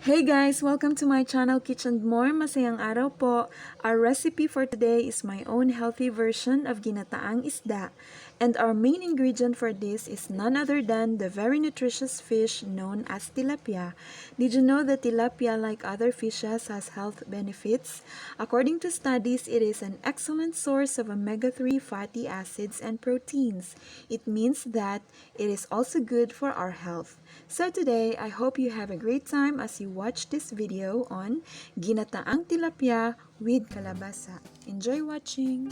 Hey guys! Welcome to my channel, Kitch and More. Masayang araw po. Our recipe for today is my own healthy version of ginataang isda. And our main ingredient for this is none other than the very nutritious fish known as tilapia. Did you know that tilapia, like other fishes, has health benefits? According to studies, it is an excellent source of omega-3 fatty acids and proteins. It means that it is also good for our health. So today, I hope you have a great time as you watch this video on Ginataang Tilapia with Kalabasa. Enjoy watching!